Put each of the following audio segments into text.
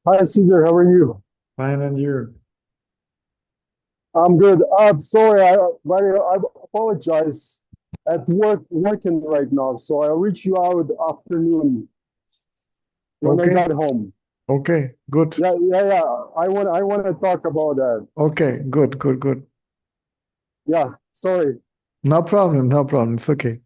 Hi, Caesar. How are you? Fine, and you? I'm good. Sorry, I apologize. At work, working right now, so I'll reach you out afternoon when I Okay, got home. okay, good. Yeah. I want to talk about that. Okay, good, good, good. Yeah. Sorry. No problem, no problem. It's okay.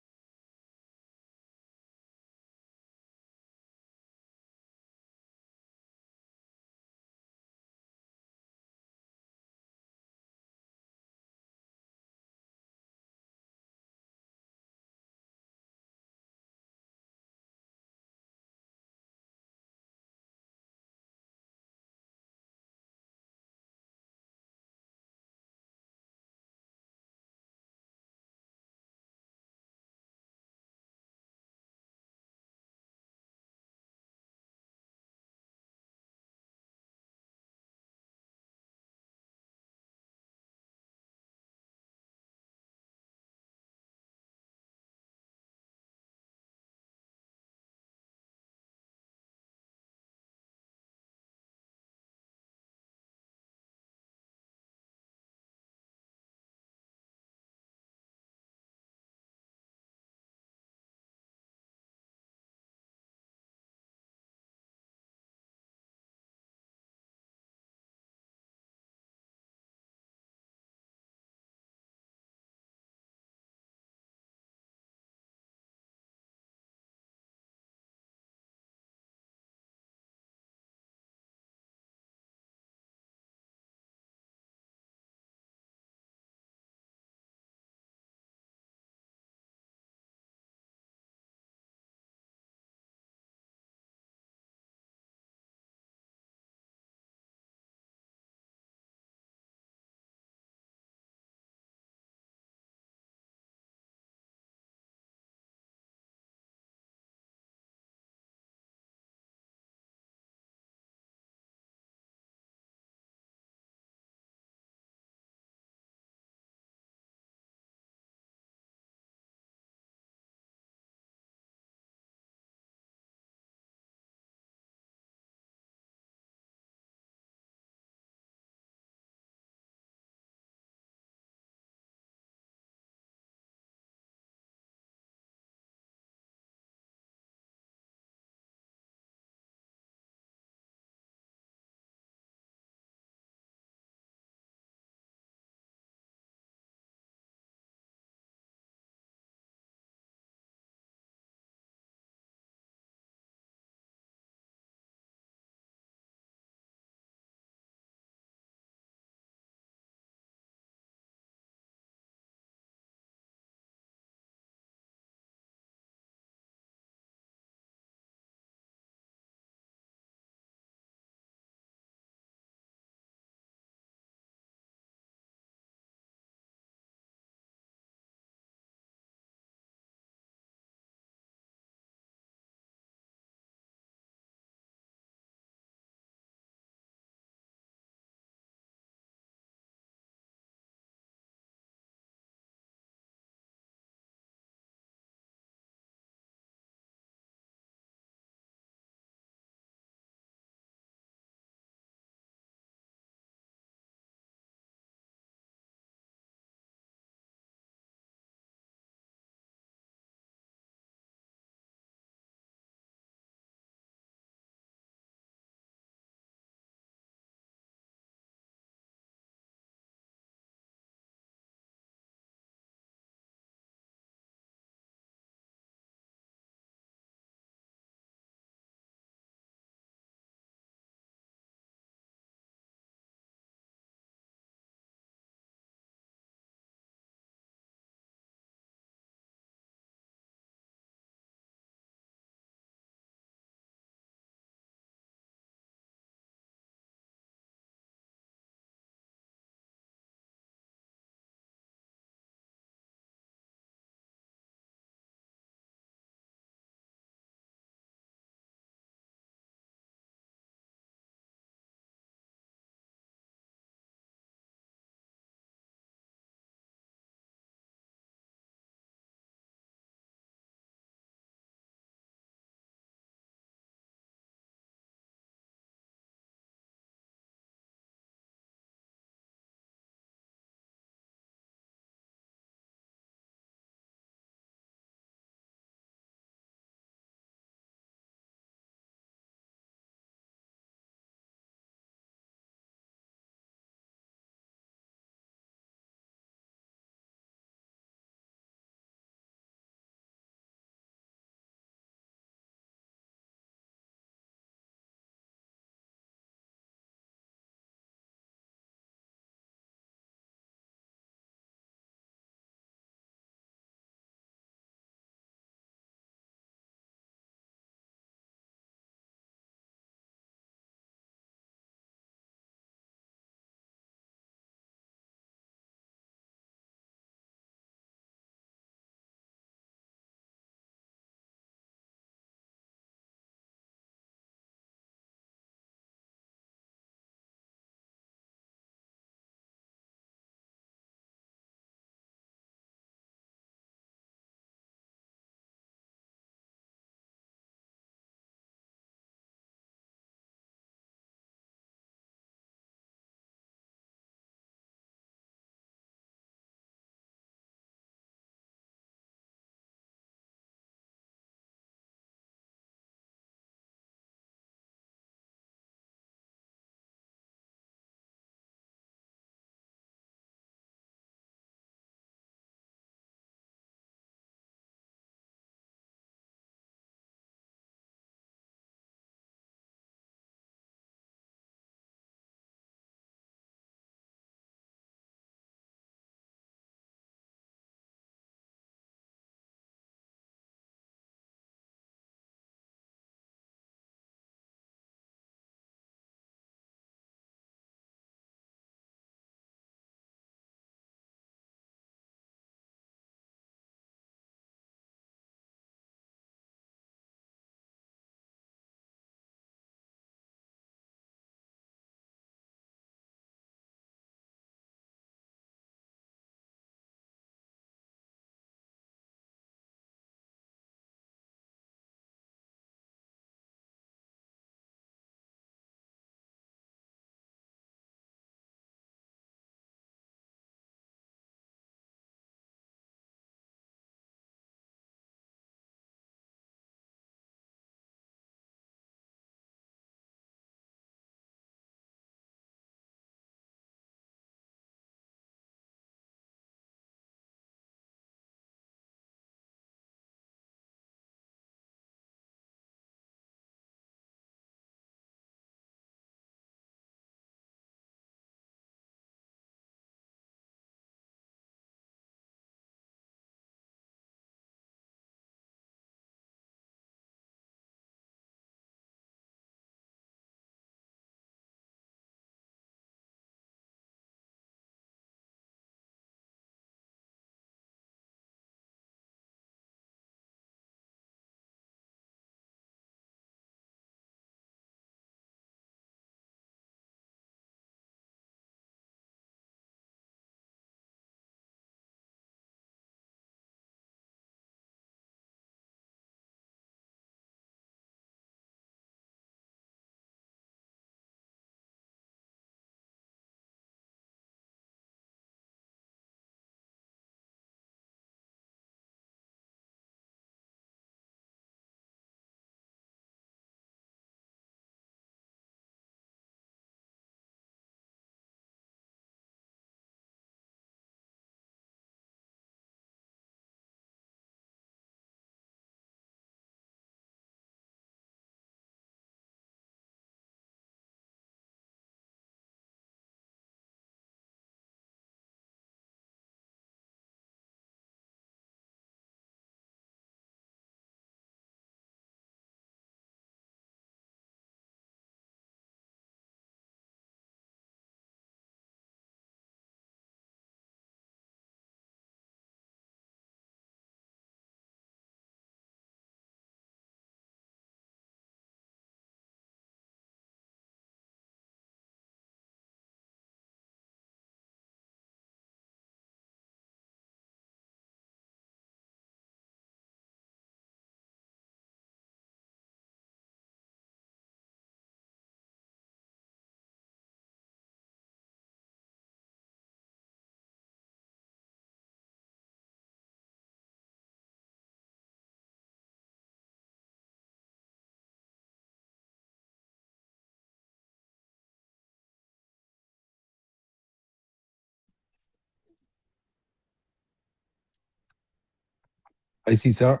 Hi, Cesar.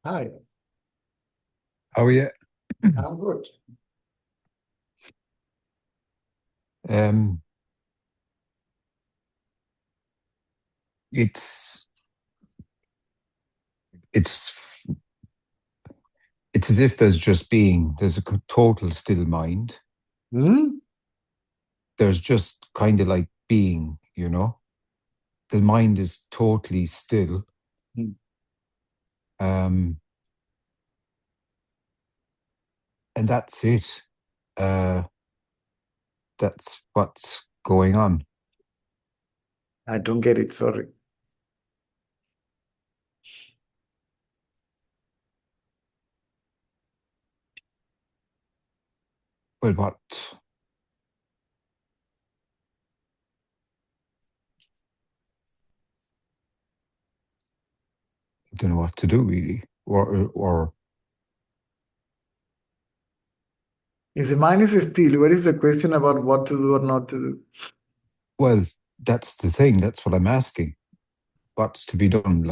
Hi, How are you? I'm good. Um, it's as if there's just being. There's a total still mind. Hmm? There's just kind of like being, you know. The mind is totally still. Hmm. And that's it. That's what's going on. I don't get it, sorry. Well, what? I don't know what to do really, or If the mind is still, what is the question about what to do or not to do? well, that's the thing. That's what I'm asking. What's to be done?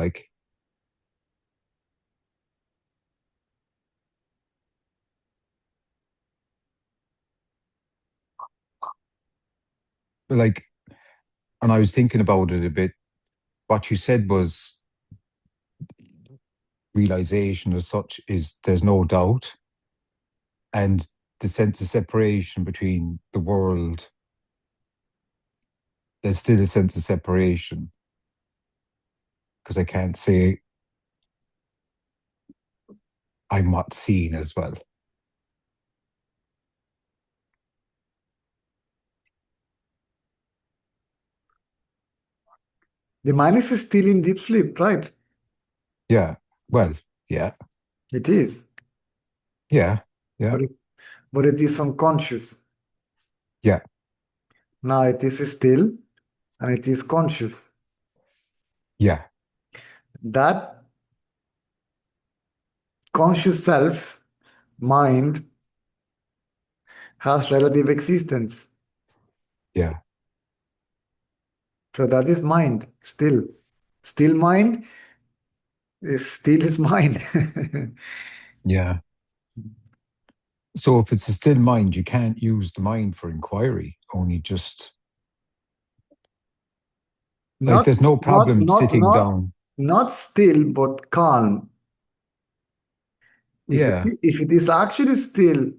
And I was thinking about it a bit. What you said was realization as such is there's no doubt, and the sense of separation between the world, there's still a sense of separation, because I can't say I'm not seen as well. The mind is still in deep sleep, right? Yeah, well, yeah, It is. yeah, But it is unconscious. yeah, Now it is still and it is conscious. yeah, That conscious self, mind, has relative existence. yeah, So that is mind, still. Still mind is still is mind. yeah. So if it's a still mind, you can't use the mind for inquiry, only just like there's no problem sitting down. Not still, but calm. Yeah. If it is actually still,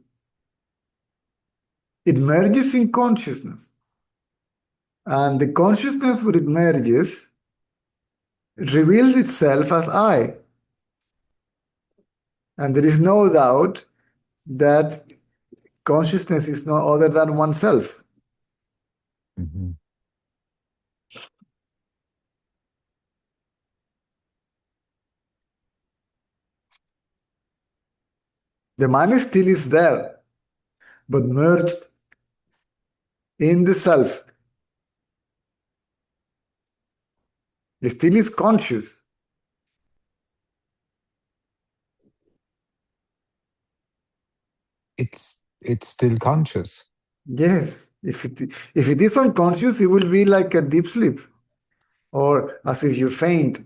it merges in consciousness. And the consciousness, when it merges, it reveals itself as I. And there is no doubt that consciousness is no other than oneself. Mm-hmm. The mind still is there, but merged in the self. It still is conscious. It's still conscious. Yes. If it is unconscious, it will be like a deep sleep, or as if you faint.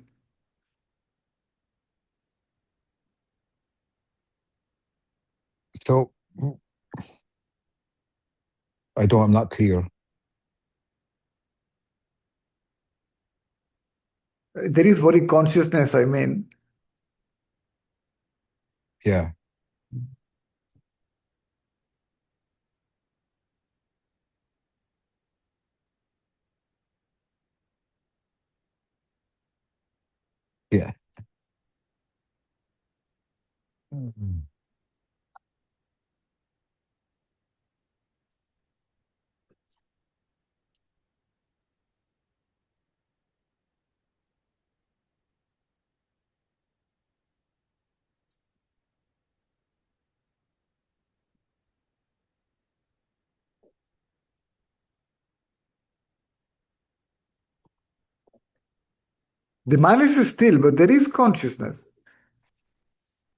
So I'm not clear. There is body consciousness, I mean. Yeah. Yeah. Mm-hmm. The mind is still, but there is consciousness,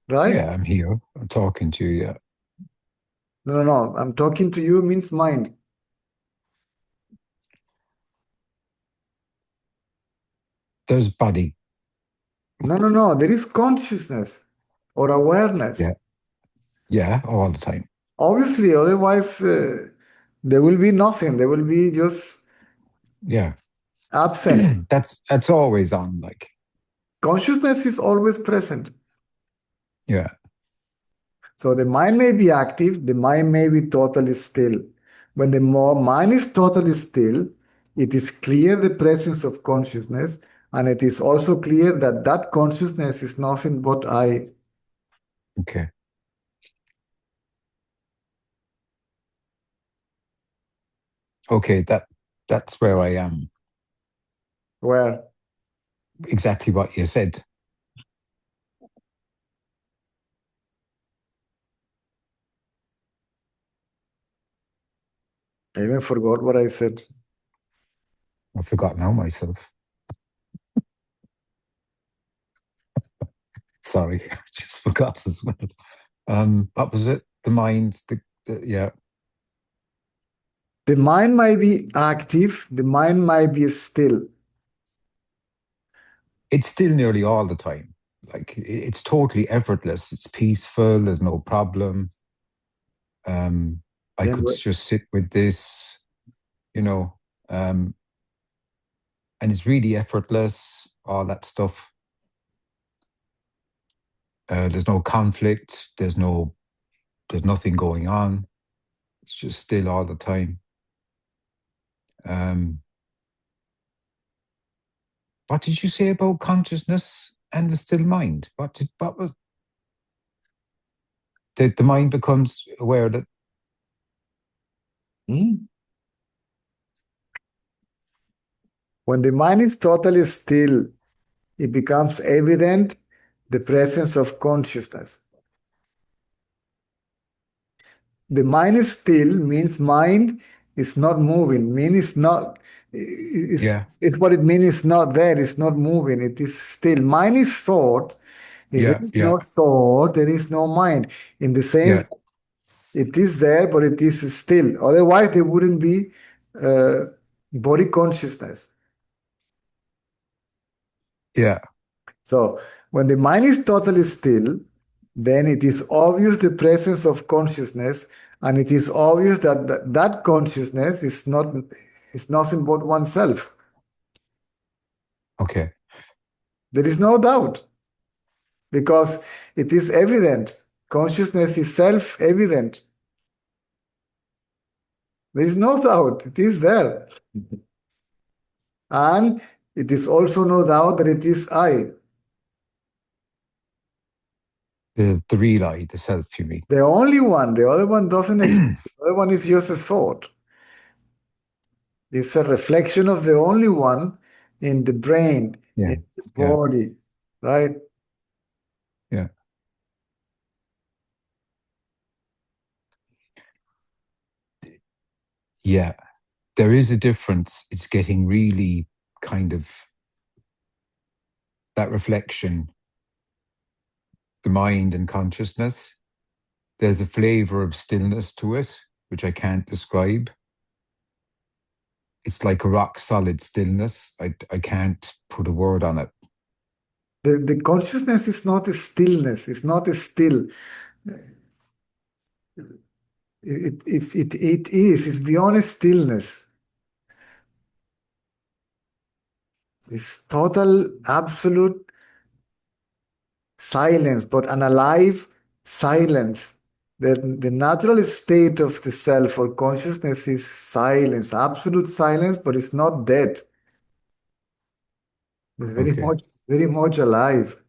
right? Yeah, I'm here. I'm talking to you. Yeah. No. I'm talking to you means mind. there's body. No. There is consciousness or awareness. Yeah, all the time. Obviously, otherwise there will be nothing. There will be just absence. That's always on, like. Consciousness is always present. Yeah. So the mind may be active, the mind may be totally still. When the mind is totally still, it is clear the presence of consciousness, and it is also clear that that consciousness is nothing but I. Okay. Okay, that's where I am. Where? Exactly what you said. I even forgot what I said. I forgot now myself. Sorry, I just forgot as well. What was it? The mind, yeah. The mind might be active, the mind might be still. It's still nearly all the time. Like, it's totally effortless. It's peaceful. There's no problem. I could just sit with this, and it's really effortless, all that stuff. There's no conflict. There's nothing going on. It's just still all the time. What did you say about consciousness and the still mind? What was the mind becomes aware that? When the mind is totally still, it becomes evident the presence of consciousness. The mind is still means mind is not moving. Mean is not. It's what it means. It's not there. It's not moving. It is still. Mind is thought. If there is no thought, there is no mind. In the sense, it is there, but it is still. Otherwise, there wouldn't be body consciousness. Yeah. So when the mind is totally still, then it is obvious the presence of consciousness, and it is obvious that that consciousness is nothing but oneself. Okay. There is no doubt, because it is evident. Consciousness is self-evident. There is no doubt. It is there. And it is also no doubt that it is I. The real I, the self, you mean? The only one. The other one doesn't exist. The other one is just a thought. It's a reflection of the only one in the brain, in the body, right? Yeah. Yeah. There is a difference. It's getting really kind of that reflection, the mind and consciousness. There's a flavor of stillness to it, which I can't describe. It's like a rock solid stillness. I can't put a word on it. The consciousness is not a stillness. It's not a still. It is. It's beyond a stillness. It's total, absolute silence, but an alive silence. The natural state of the self or consciousness is silence, absolute silence, but it's not dead. It's very much alive.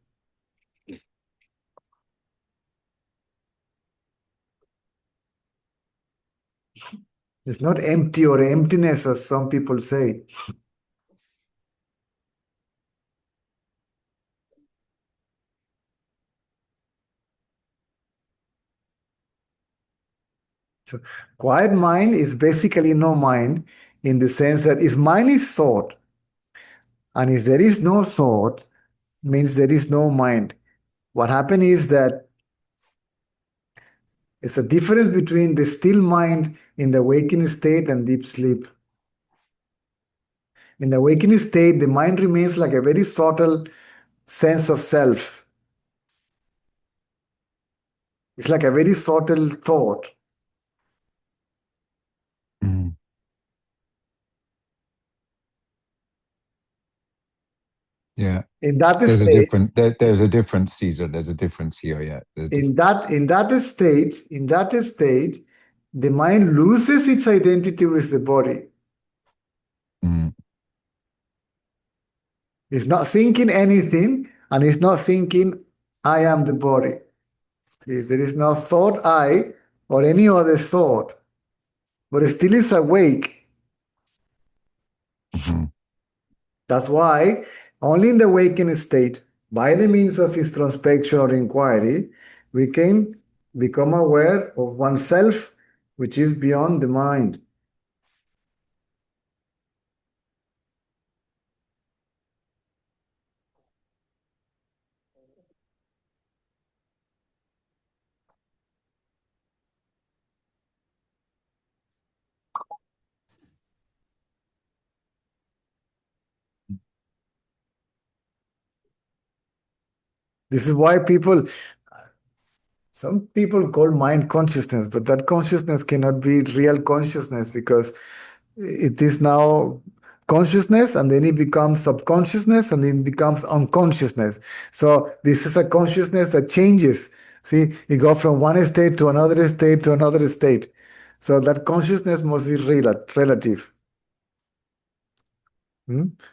It's not empty or emptiness, as some people say. So, quiet mind is basically no mind, in the sense that if mind is thought, and if there is no thought, means there is no mind. What happens is that it's a difference between the still mind in the waking state and deep sleep. In the awakening state, the mind remains like a very subtle sense of self. It's like a very subtle thought. Mm. Yeah. In that There's state, there's a difference, Caesar. There's a difference here, yeah. in that state, the mind loses its identity with the body. Mm. It's not thinking anything, and it's not thinking, I am the body. See, there is no thought I or any other thought, but it still is awake. Mhm. That's why only in the awakened state, by the means of introspection or inquiry, we can become aware of oneself, which is beyond the mind. This is why some people call mind consciousness, but that consciousness cannot be real consciousness because it is now consciousness and then it becomes subconsciousness and then it becomes unconsciousness. So this is a consciousness that changes. See, you go from one state to another state to another state. So that consciousness must be relative.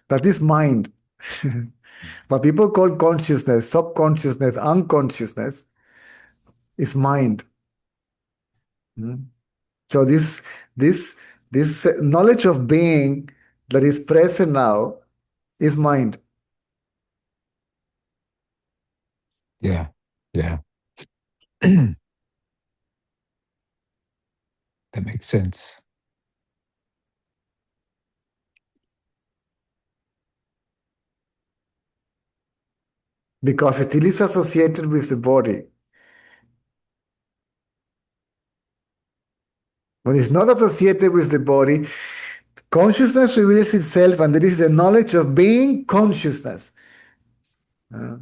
That is mind. What people call consciousness, subconsciousness, unconsciousness is mind. So this this knowledge of being that is present now is mind. Yeah. Yeah. That makes sense. Because it is associated with the body. When it's not associated with the body, consciousness reveals itself, and there is the knowledge of being consciousness.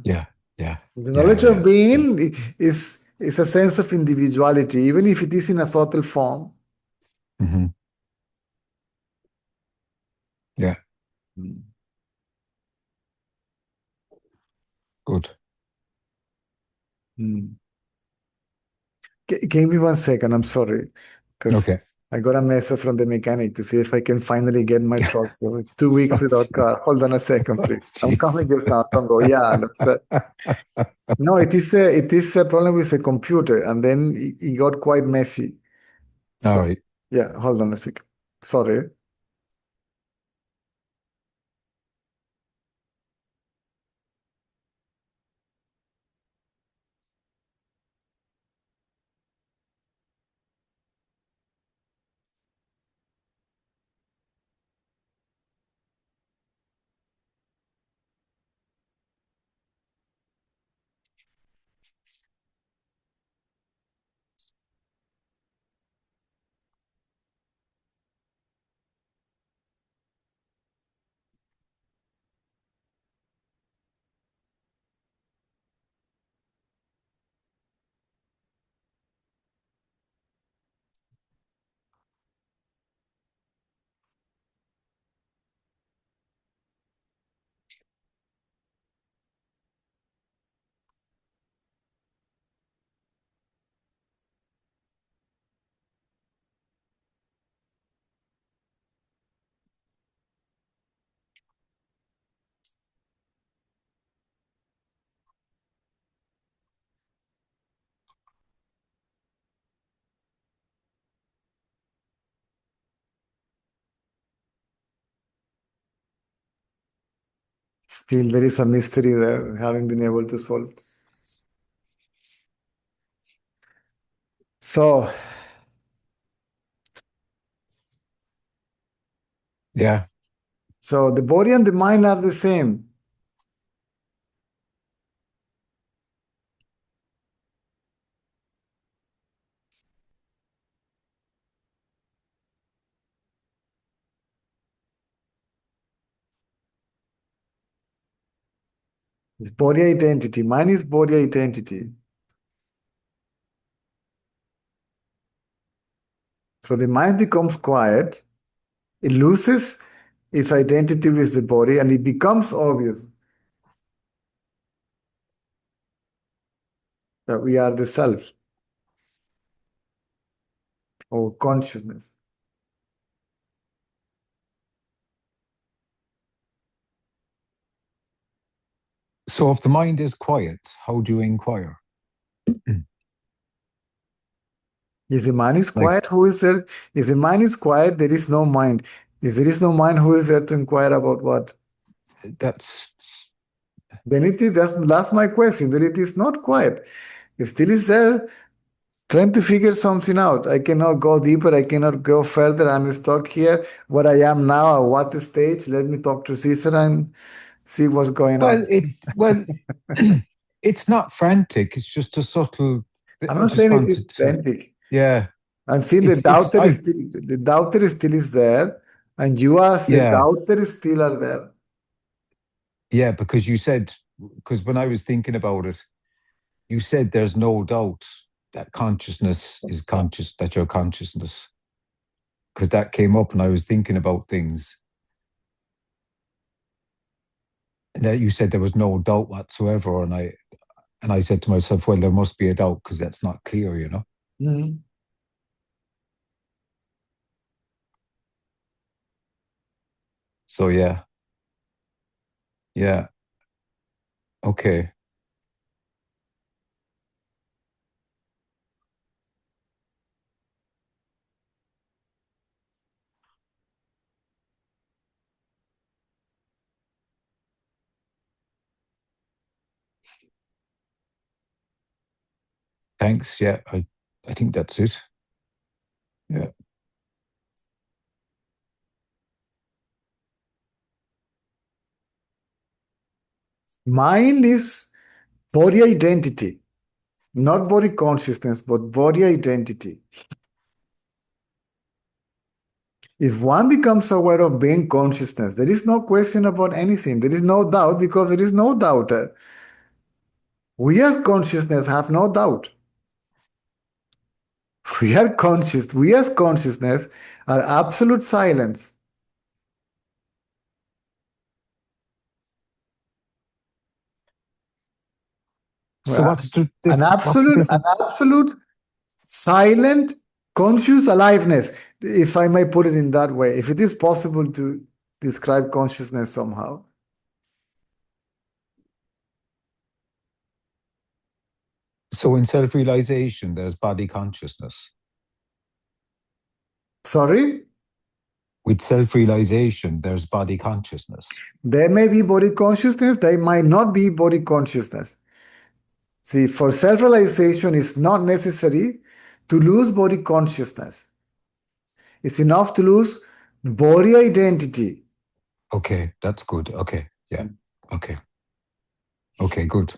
Yeah. Yeah. The Yeah. knowledge of Yeah. being is a sense of individuality, even if it is in a subtle form. Mm-hmm. Yeah. Good. Give me 1 second, I'm sorry, because Okay. I got a message from the mechanic to see if I can finally get my truck. So it's 2 weeks Oh, without jeez. car. Hold on a second, Oh, please. I'm jeez. coming just now. Don't go. Yeah, that's no, it is a problem with the computer, and then it got quite messy. All So right. yeah, hold on a second. Sorry. Still, there is a mystery there, haven't been able to solve. So, Yeah. so the body and the mind are the same. It's body identity. Mine is body identity. So the mind becomes quiet. It loses its identity with the body and it becomes obvious that we are the self or consciousness. So if the mind is quiet, how do you inquire? If the mind is quiet, who is there? If the mind is quiet, there is no mind. If there is no mind, who is there to inquire about what? Then it is, that's my question. Then it is not quiet. It still is there trying to figure something out. I cannot go deeper. I cannot go further. I'm stuck here. What I am now, at what stage? Let me talk to Cesar and see what's going on. It's not frantic. It's just a subtle. I'm not saying it is frantic. Yeah. I'm saying the doubter still is there, and you as the doubter still are there. Yeah, because you said, because when I was thinking about it, you said there's no doubt that consciousness is conscious, that your consciousness, because that came up and I was thinking about things. And that you said there was no doubt whatsoever. And I said to myself, well, there must be a doubt because that's not clear, you know? Mm-hmm. So, yeah. Yeah. Okay. Thanks. Yeah, I think that's it. Yeah. Mind is body identity, not body consciousness, but body identity. If one becomes aware of being consciousness, there is no question about anything. There is no doubt because there is no doubter. We as consciousness have no doubt. We are conscious. We as consciousness are absolute silence. So what's an absolute silent conscious aliveness, if I may put it in that way, if it is possible to describe consciousness somehow. So in self-realization, there's body consciousness. Sorry? With self-realization, there's body consciousness. There may be body consciousness, there might not be body consciousness. See, for self-realization, it's not necessary to lose body consciousness. It's enough to lose body identity. Okay, that's good. Okay, yeah. Okay. Okay, good.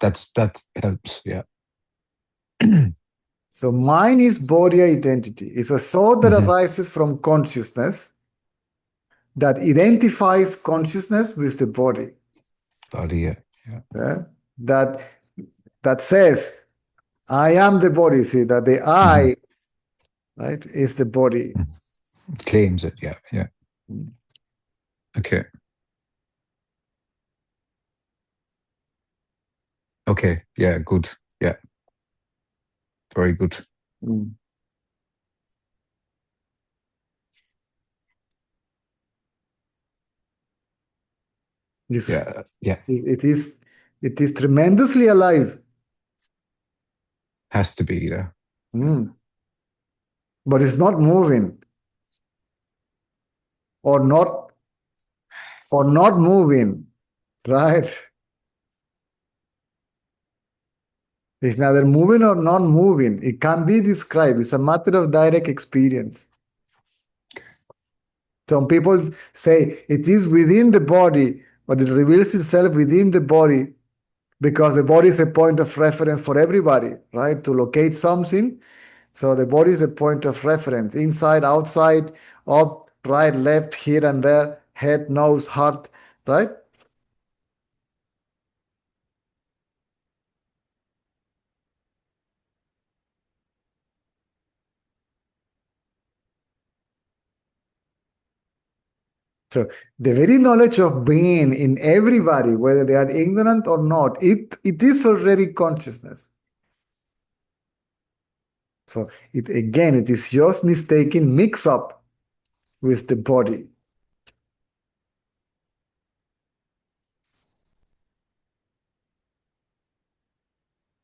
That helps, yeah. So mine is body identity. It's a thought that arises from consciousness that identifies consciousness with the body. Body, yeah. That says, I am the body. See, that the I, right, is the body. It claims it, yeah. Okay. Okay, yeah, good. Yeah. Very good. It is tremendously alive. Has to be, yeah. But it's not moving. Or not moving. Right? It's neither moving or not moving. It can be described. It's a matter of direct experience. Some people say it is within the body, but it reveals itself within the body because the body is a point of reference for everybody, right? To locate something. So the body is a point of reference. Inside, outside, up, right, left, here and there, head, nose, heart, right? So the very knowledge of being in everybody, whether they are ignorant or not, it is already consciousness. So it is just mistaken mix up with the body.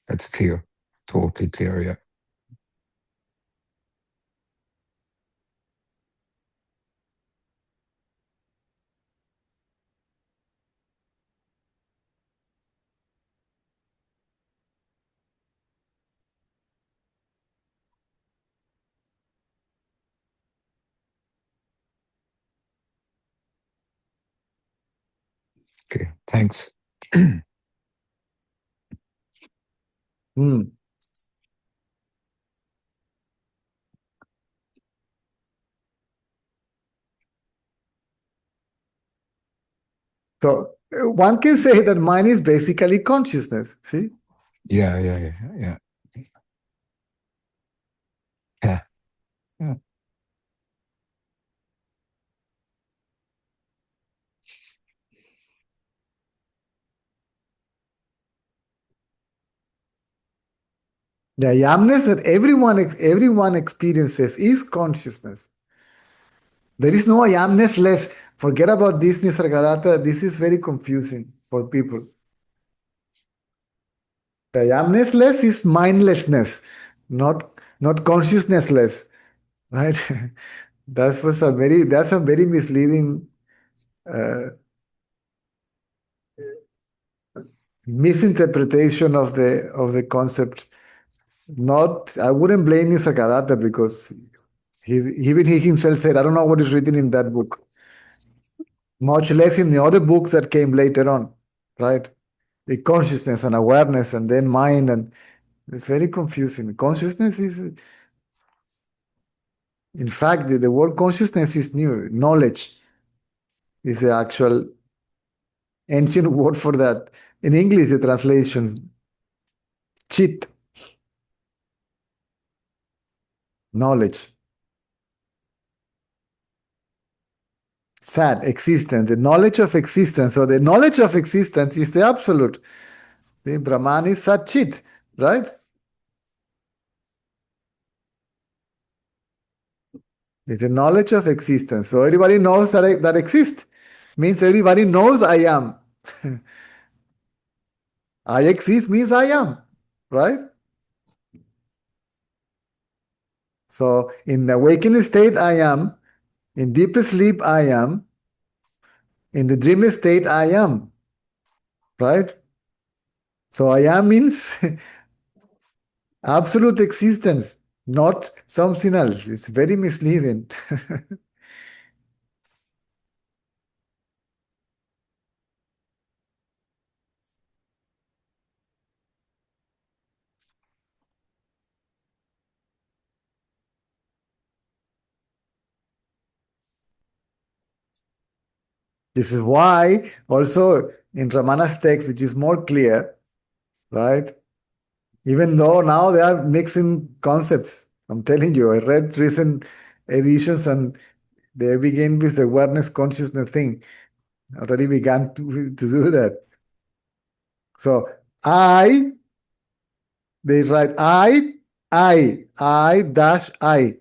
That's clear. Totally clear, yeah. Okay, thanks. So one can say that mind is basically consciousness. See? Yeah. The yamness that everyone experiences is consciousness. There is no yamness less. Forget about this Nisargadatta. This is very confusing for people. The yamness less is mindlessness, not consciousness less. Right? That's a very misleading misinterpretation of the concept. I wouldn't blame Nisargadatta because even he himself said, I don't know what is written in that book. Much less in the other books that came later on, right? The consciousness and awareness and then mind, and it's very confusing. Consciousness is, in fact, the word consciousness is new. Knowledge is the actual ancient word for that. In English, the translation, chit, knowledge. Sad, existence, the knowledge of existence. So the knowledge of existence is the absolute. The Brahman is Sat Chit, right? It's the knowledge of existence. So everybody knows that exists. Means everybody knows I am. I exist means I am, right? So in the waking state, I am. In deep sleep, I am. In the dream state, I am, right? So I am means absolute existence, not something else. It's very misleading. This is why also in Ramana's text, which is more clear, right? Even though now they are mixing concepts. I'm telling you, I read recent editions and they begin with the awareness consciousness thing. Already began to do that. So they write I dash I,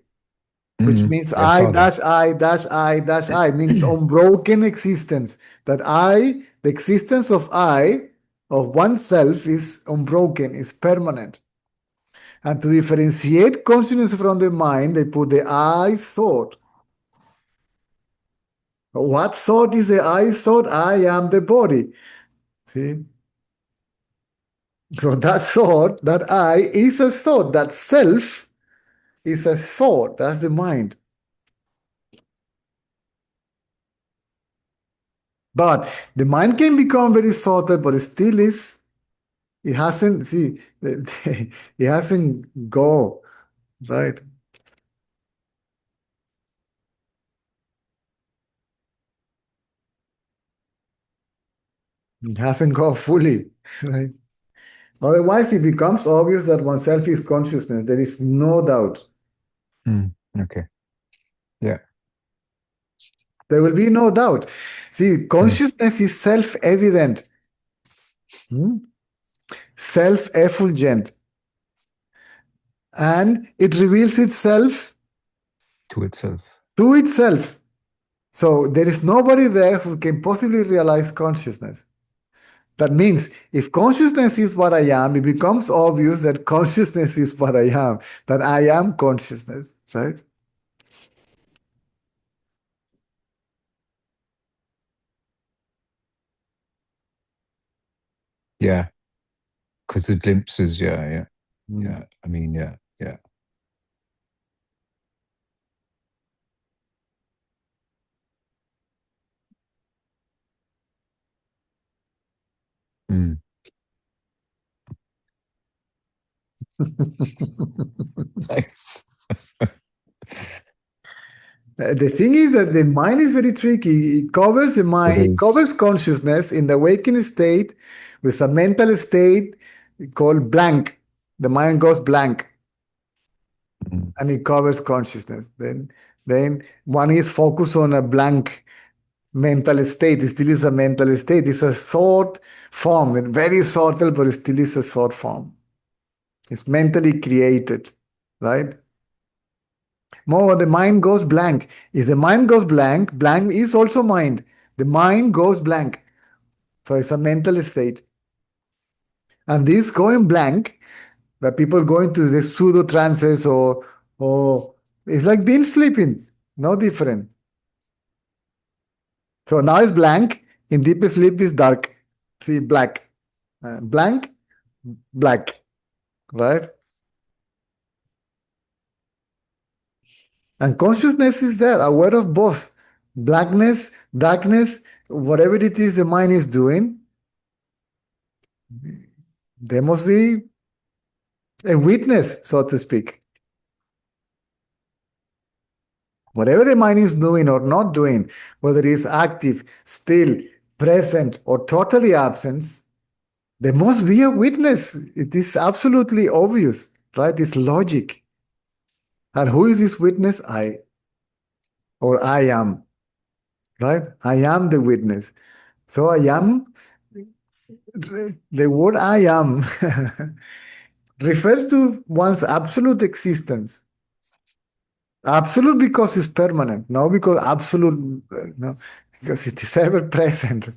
which means I dash I dash I dash I means unbroken existence. That the existence of oneself is unbroken, is permanent. And to differentiate consciousness from the mind, they put the I thought. What thought is the I thought? I am the body. See? So that thought, that I, is a thought. That self is a thought. That's the mind. But the mind can become very thoughted, but it still is. It hasn't, see, it hasn't go, right? It hasn't go fully, right? Otherwise, it becomes obvious that oneself is consciousness. There is no doubt. Okay. Yeah. There will be no doubt. See, consciousness is self-evident, self-effulgent, and it reveals itself to itself. to itself. So there is nobody there who can possibly realize consciousness. That means if consciousness is what I am, it becomes obvious that consciousness is what I am, that I am consciousness, right? Yeah. Because the glimpses, yeah. I mean, yeah. Thanks. The thing is that the mind is very tricky. It covers the mind, it covers consciousness in the waking state with a mental state called blank. The mind goes blank and it covers consciousness. Then one is focused on a blank mental state. It still is a mental state. It's a thought form, very subtle, but it still is a thought form. It's mentally created, right? More, the mind goes blank. If the mind goes blank, blank is also mind. The mind goes blank. So it's a mental state. And this going blank, that people go into the pseudo trances or it's like being sleeping, no different. So now it's blank. In deep sleep is dark. See, black. Blank, black, right? And consciousness is there, aware of both blackness, darkness, whatever it is the mind is doing. There must be a witness, so to speak. Whatever the mind is doing or not doing, whether it is active, still, present, or totally absent, there must be a witness. It is absolutely obvious, right? It's logic. And who is this witness? I, or I am, right? I am the witness. So I am, the word I am refers to one's absolute existence. Absolute because it's permanent, no because absolute, no, because it is ever present.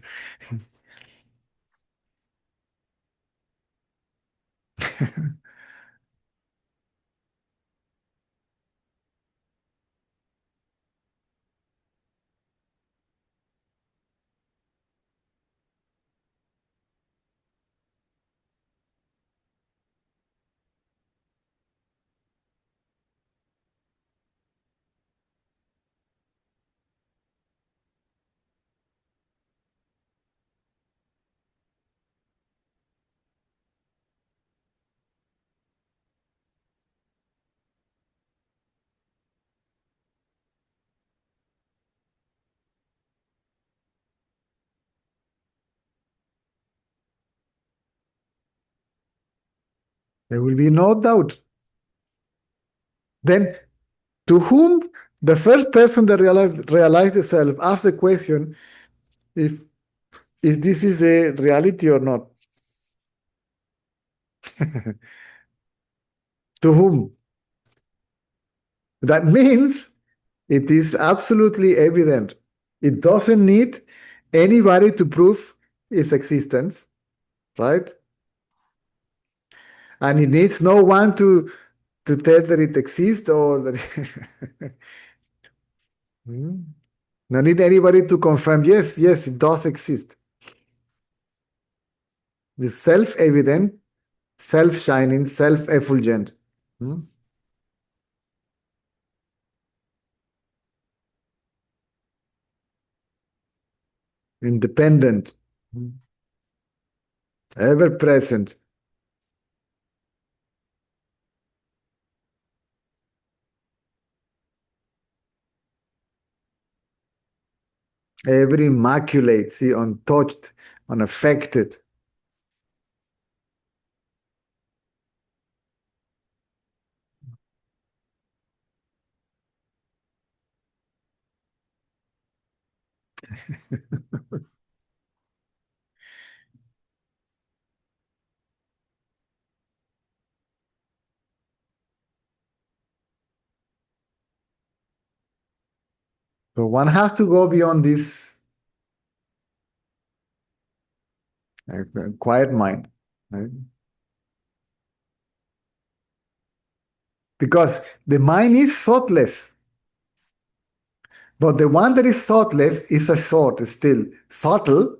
There will be no doubt. Then, to whom the first person that realized the self asks the question if this is a reality or not. To whom? That means it is absolutely evident. It doesn't need anybody to prove its existence, right? And it needs no one to tell that it exists or that no need anybody to confirm, yes, it does exist. It's self-evident, self-shining, self-effulgent. Independent, ever present. Ever immaculate, see, untouched, unaffected. So one has to go beyond this quiet mind, right? Because the mind is thoughtless. But the one that is thoughtless is a thought still subtle,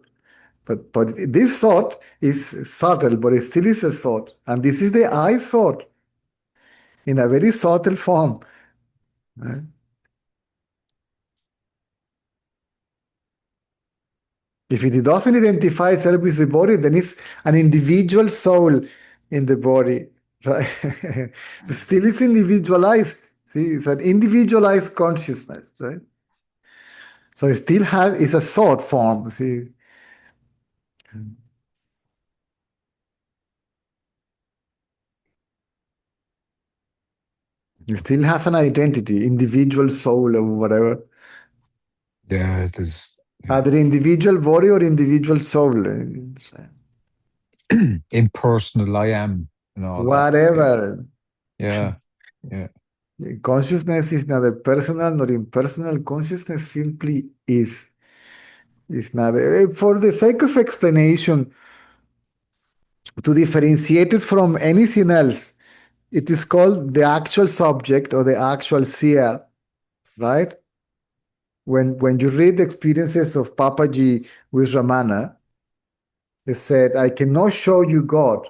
but this thought is subtle, but it still is a thought. And this is the I thought in a very subtle form. Right? If it doesn't identify itself with the body, then it's an individual soul in the body. Right? Still is individualized. See, it's an individualized consciousness, right? So it still has, it's a thought form. See, it still has an identity, individual soul or whatever. Yeah, it is. Yeah. Either individual body or individual soul. Impersonal, I am, and all Whatever. that. Yeah. Consciousness is neither personal nor impersonal. Consciousness simply is. It's not. For the sake of explanation, to differentiate it from anything else, it is called the actual subject or the actual seer, right? When you read the experiences of Papaji with Ramana, they said, I cannot show you God.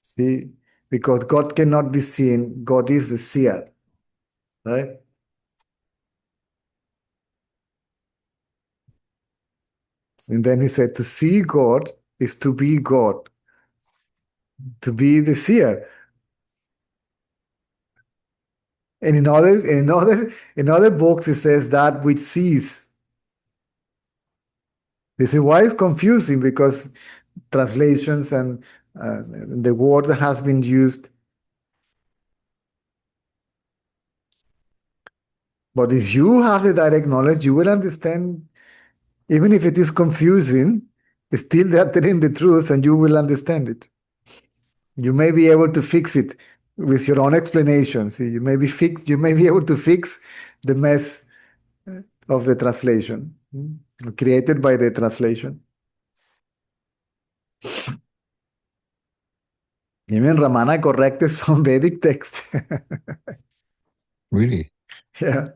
See, because God cannot be seen, God is the seer, right? And then he said, to see God is to be God, to be the seer. And in other books, it says that which sees. This is why it's confusing, because translations and the word that has been used. But if you have the direct knowledge, you will understand, even if it is confusing, still they are telling the truth and you will understand it. You may be able to fix it with your own explanation. See, you may be able to fix the mess of the translation created by the translation. Even Ramana corrected some Vedic text. Really? Yeah.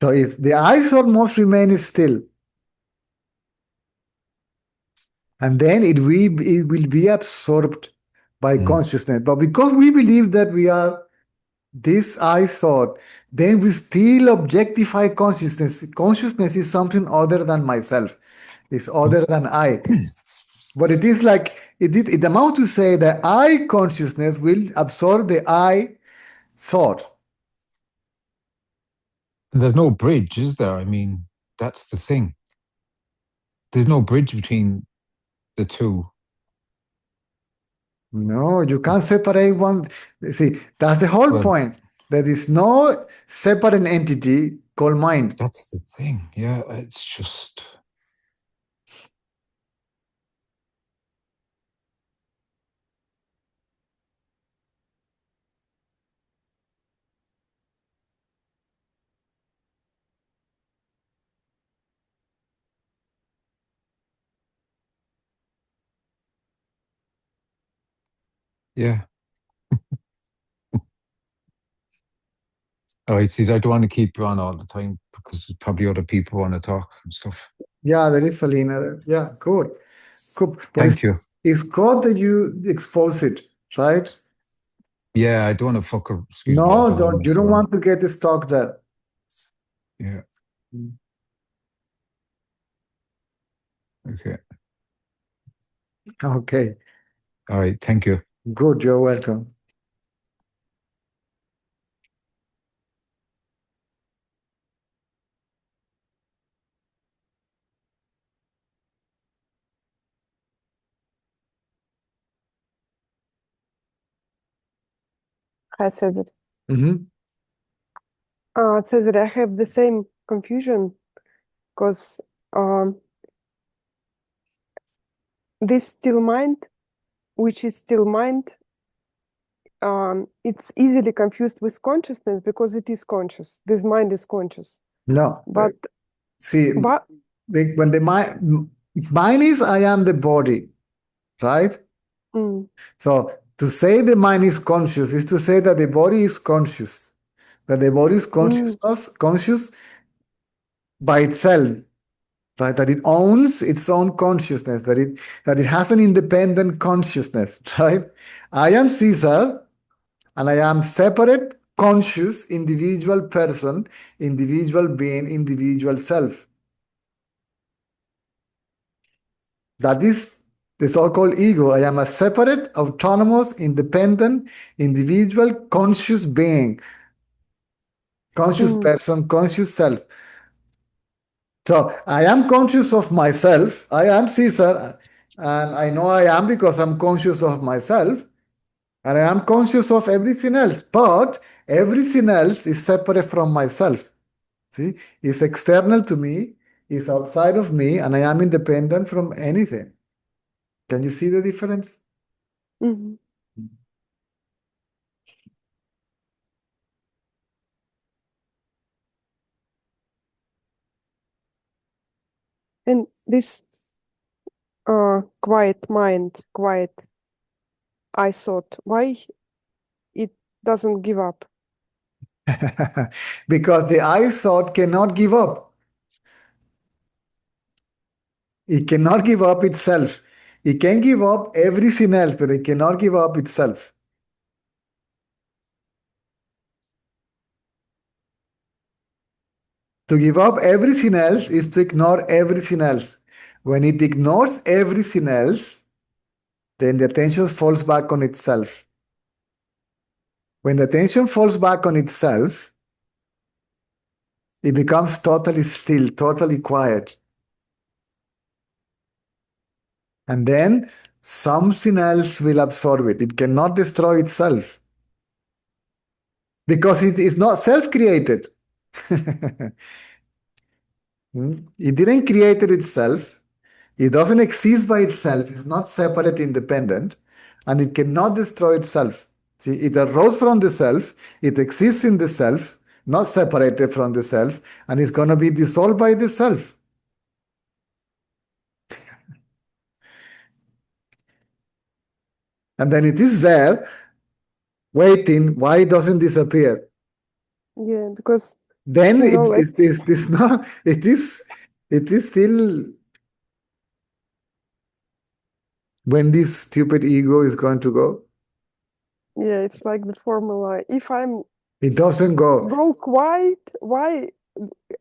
So if the eyes almost remain still, and then it will be absorbed by consciousness. But because we believe that we are this I thought, then we still objectify consciousness. Consciousness is something other than myself. It's other than I. But it is like it amounts to say that I consciousness will absorb the I thought. There's no bridge, is there? I mean, that's the thing. There's no bridge between the two. No, you can't separate one. See, that's the whole point. There is no separate entity called mind. That's the thing. Yeah, it's just. Yeah. All right, Cesar, I don't want to keep you on all the time because probably other people want to talk and stuff. Yeah, there is Salina. Yeah, good. But Thank you. It's good that you expose it, right? Yeah, I don't want to fuck her. Excuse me. No, you don't want to get stuck there. Yeah. Okay. Okay. All right. Thank you. Good. You're welcome. Hi, Cesar. Mm-hmm. Cesar, I have the same confusion because this still mind, which is still mind, it's easily confused with consciousness because it is conscious. This mind is conscious. No. But See, when the mind is I am the body, right? So to say the mind is conscious is to say that the body is conscious, that the body is conscious by itself, right? That it owns its own consciousness, that it has an independent consciousness, right? I am Caesar, and I am separate, conscious, individual person, individual being, individual self. That is the so-called ego. I am a separate, autonomous, independent, individual, conscious being, conscious person, conscious self. So I am conscious of myself. I am Caesar, and I know I am because I'm conscious of myself, and I am conscious of everything else. But everything else is separate from myself. See, it's external to me, it's outside of me, and I am independent from anything. Can you see the difference? And this quiet mind, quiet I thought, why it doesn't give up? Because the I thought cannot give up. It cannot give up itself. It can give up everything else, but it cannot give up itself. To give up everything else is to ignore everything else. When it ignores everything else, then the attention falls back on itself. When the attention falls back on itself, it becomes totally still, totally quiet. And then something else will absorb it. It cannot destroy itself because it is not self-created. It didn't create it itself. It doesn't exist by itself. It's not separate, independent, and it cannot destroy itself. See, it arose from the self. It exists in the self, not separated from the self, and it's going to be dissolved by the self. And then it is there, waiting. Why it doesn't disappear? Yeah, because Then you know, it is still when this stupid ego is going to go. Yeah, it's like the formula. If It doesn't go. Go quiet, why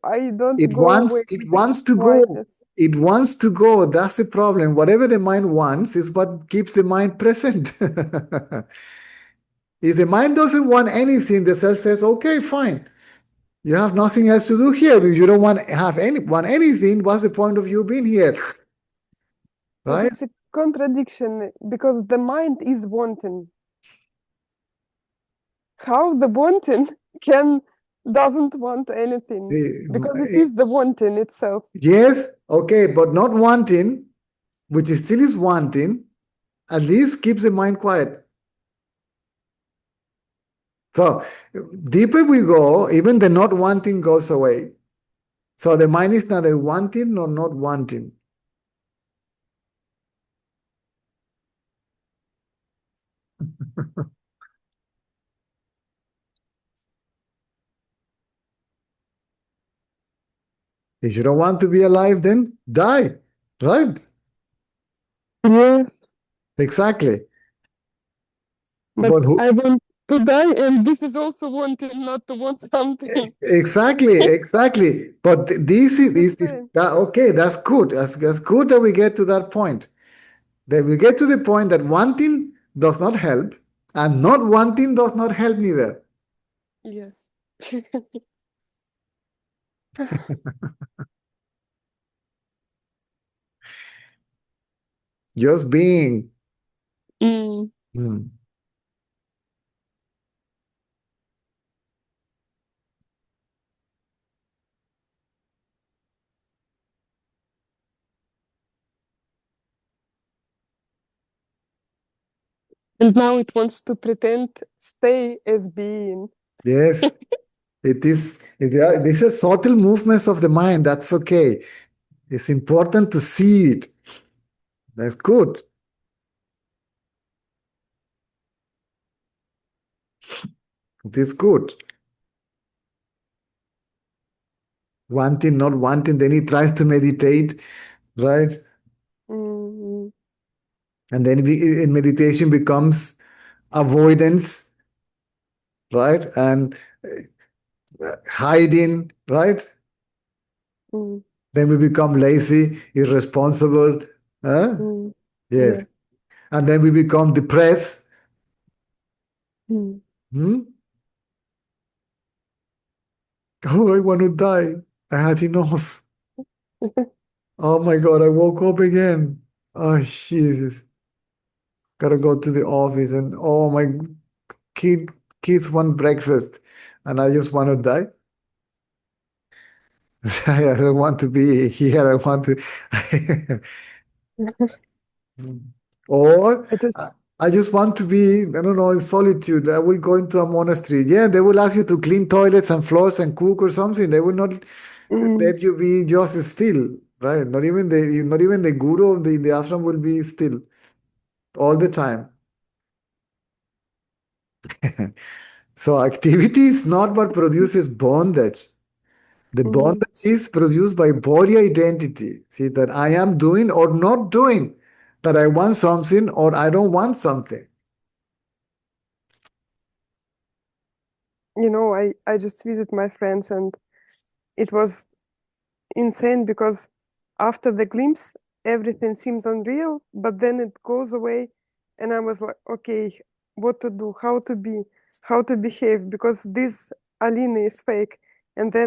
I don't It go wants away it with wants to go. quietness? It wants to go. That's the problem. Whatever the mind wants is what keeps the mind present. If the mind doesn't want anything, the self says, okay, fine. You have nothing else to do here. If you don't want anything, what's the point of you being here? But Right? it's a contradiction because the mind is wanting. How the wanting doesn't want anything? Because it is the wanting itself. Yes, okay, but not wanting, which is still is wanting, at least keeps the mind quiet. So deeper we go, even the not wanting goes away. So the mind is neither wanting nor not wanting. If you don't want to be alive, then die, right? Yeah. Exactly. But I want to die, and this is also wanting not to want something. Exactly. But this is that okay, that's good. That's good that we get to that point. Then we get to the point that wanting does not help, and not wanting does not help neither. Yes. Just being. Mm. Mm. And now it wants to pretend stay as being. Yes, it is. These are subtle movements of the mind. That's okay. It's important to see it. That's good. It is good. Wanting, not wanting. Then he tries to meditate, right? Mm. And then in meditation becomes avoidance, right? And hiding, right? Mm. Then we become lazy, irresponsible. Huh? Mm. Yes. Yes. And then we become depressed. Mm. Hmm? Oh, I want to die. I had enough. Oh my God, I woke up again. Oh, Jesus. Gotta go to the office and oh my kids want breakfast and I just want to die. I don't want to be here. I want to. Or I just want to be, I don't know, in solitude. I will go into a monastery. Yeah, they will ask you to clean toilets and floors and cook or something. They will not let you be just still, right? Not even the guru of the ashram will be still all the time. So activity is not what produces bondage. The bondage is produced by body identity. See, that I am doing or not doing, that I want something or I don't want something. You know, I just visit my friends and it was insane because after the glimpse, everything seems unreal, but then it goes away and I was like, okay, what to do, how to be, how to behave, because this Alina is fake. And then